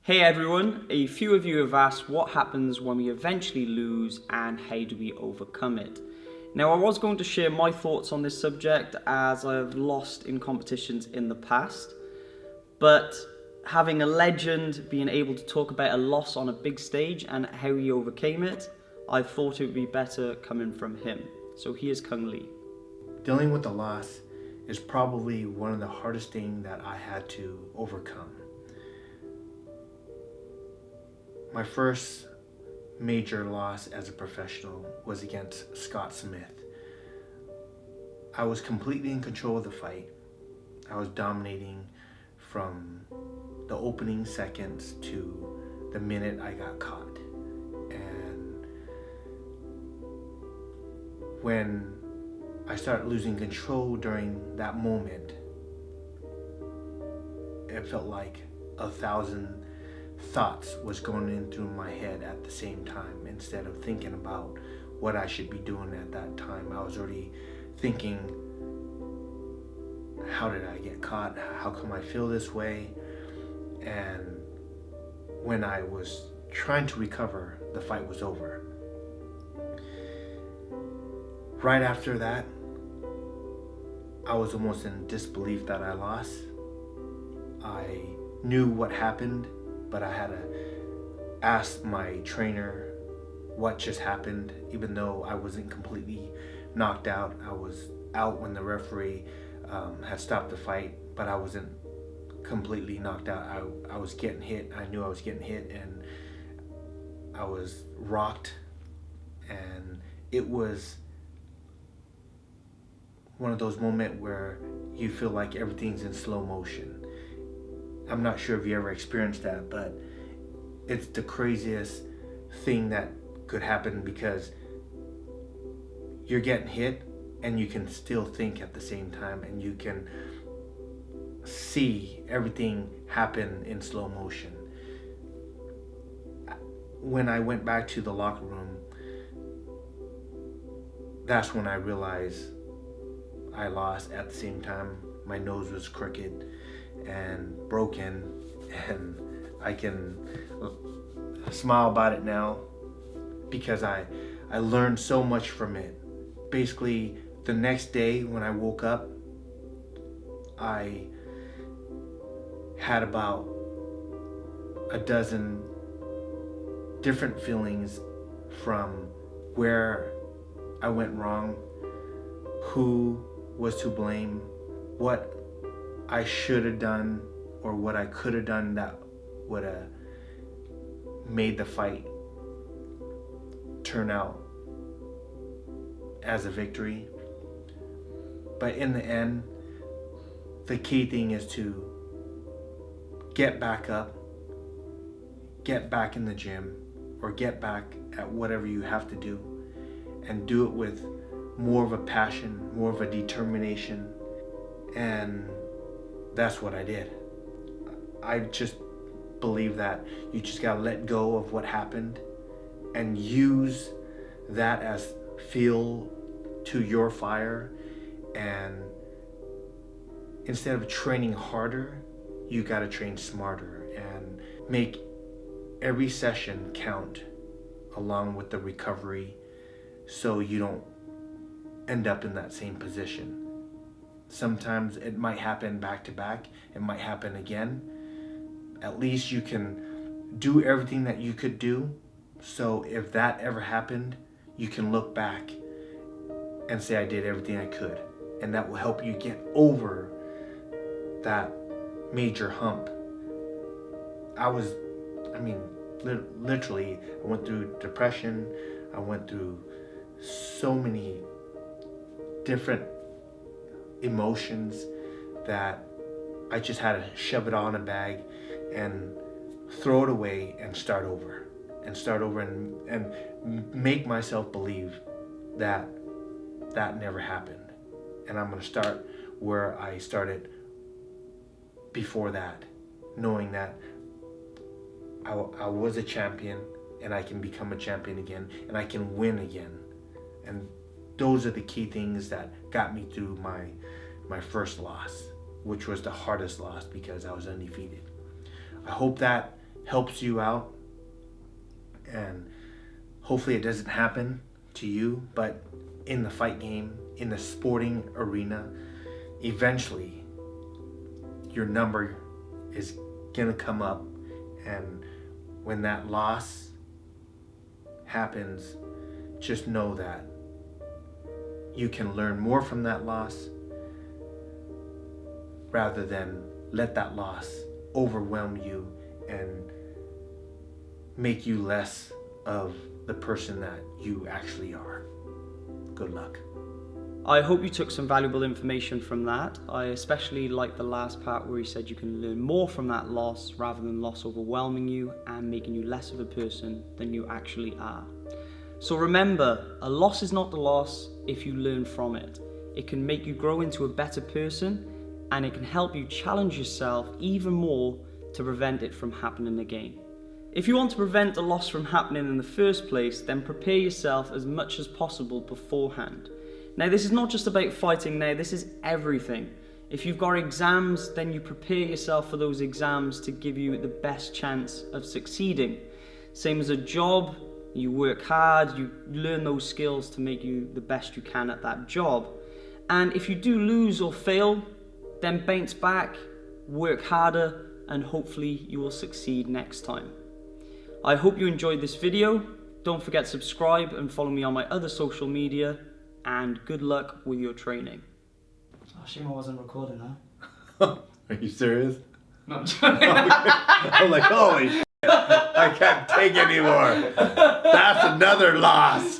Hey everyone, a few of you have asked what happens when we eventually lose and how do we overcome it. Now I was going to share my thoughts on this subject as I've lost in competitions in the past, but having a legend being able to talk about a loss on a big stage and how he overcame it, I thought it would be better coming from him. So here's Kung Lee. Dealing with a loss is probably one of the hardest things that I had to overcome. My first major loss as a professional was against Scott Smith. I was completely in control of the fight. I was dominating from the opening seconds to the minute I got caught. And when I started losing control during that moment, it felt like 1,000 thoughts was going in through my head at the same time. Instead of thinking about what I should be doing at that time, I was already thinking, how did I get caught? How come I feel this way? And when I was trying to recover, the fight was over. Right after that, I was almost in disbelief that I lost. I knew what happened, but I had to ask my trainer what just happened. Even though I wasn't completely knocked out, I was out when the referee had stopped the fight, but I wasn't completely knocked out. I was getting hit. I knew I was getting hit, and I was rocked, and it was one of those moments where you feel like everything's in slow motion. I'm not sure if you ever experienced that, but it's the craziest thing that could happen, because you're getting hit and you can still think at the same time, and you can see everything happen in slow motion. When I went back to the locker room, that's when I realized I lost. At the same time, my nose was crooked and broken, and I can smile about it now because I learned so much from it. Basically, the next day when I woke up, I had about a dozen different feelings, from where I went wrong, who was to blame, what I should have done or what I could have done that would have made the fight turn out as a victory. But in the end, the key thing is to get back up, get back in the gym, or get back at whatever you have to do, and do it with more of a passion, more of a determination. And that's what I did. I just believe that you just gotta let go of what happened and use that as fuel to your fire. And instead of training harder, you gotta train smarter and make every session count along with the recovery, so you don't end up in that same position. Sometimes it might happen back to back, it might happen again. At least you can do everything that you could do, so if that ever happened, you can look back and say, I did everything I could. And that will help you get over that major hump. Literally, I went through depression. I went through so many different emotions that I just had to shove it all in a bag and throw it away and start over and make myself believe that that never happened. And I'm going to start where I started before that, knowing that I was a champion, and I can become a champion again, and I can win again. And those are the key things that got me through my first loss, which was the hardest loss because I was undefeated. I hope that helps you out, and hopefully it doesn't happen to you, but in the fight game, in the sporting arena, eventually your number is gonna come up, and when that loss happens, just know that you can learn more from that loss rather than let that loss overwhelm you and make you less of the person that you actually are. Good luck. I hope you took some valuable information from that. I especially like the last part where he said you can learn more from that loss rather than loss overwhelming you and making you less of a person than you actually are. So remember, a loss is not the loss if you learn from it. It can make you grow into a better person, and it can help you challenge yourself even more to prevent it from happening again. If you want to prevent a loss from happening in the first place, then prepare yourself as much as possible beforehand. Now, this is not just about fighting now, this is everything. If you've got exams, then you prepare yourself for those exams to give you the best chance of succeeding. Same as a job, you work hard, you learn those skills to make you the best you can at that job. And if you do lose or fail, then bounce back, work harder, and hopefully you will succeed next time. I hope you enjoyed this video. Don't forget to subscribe and follow me on my other social media, and good luck with your training. Oh, shame I wasn't recording that. Are you serious? No, I'm joking. I'm like, holy shit, I can't take anymore. That's another loss.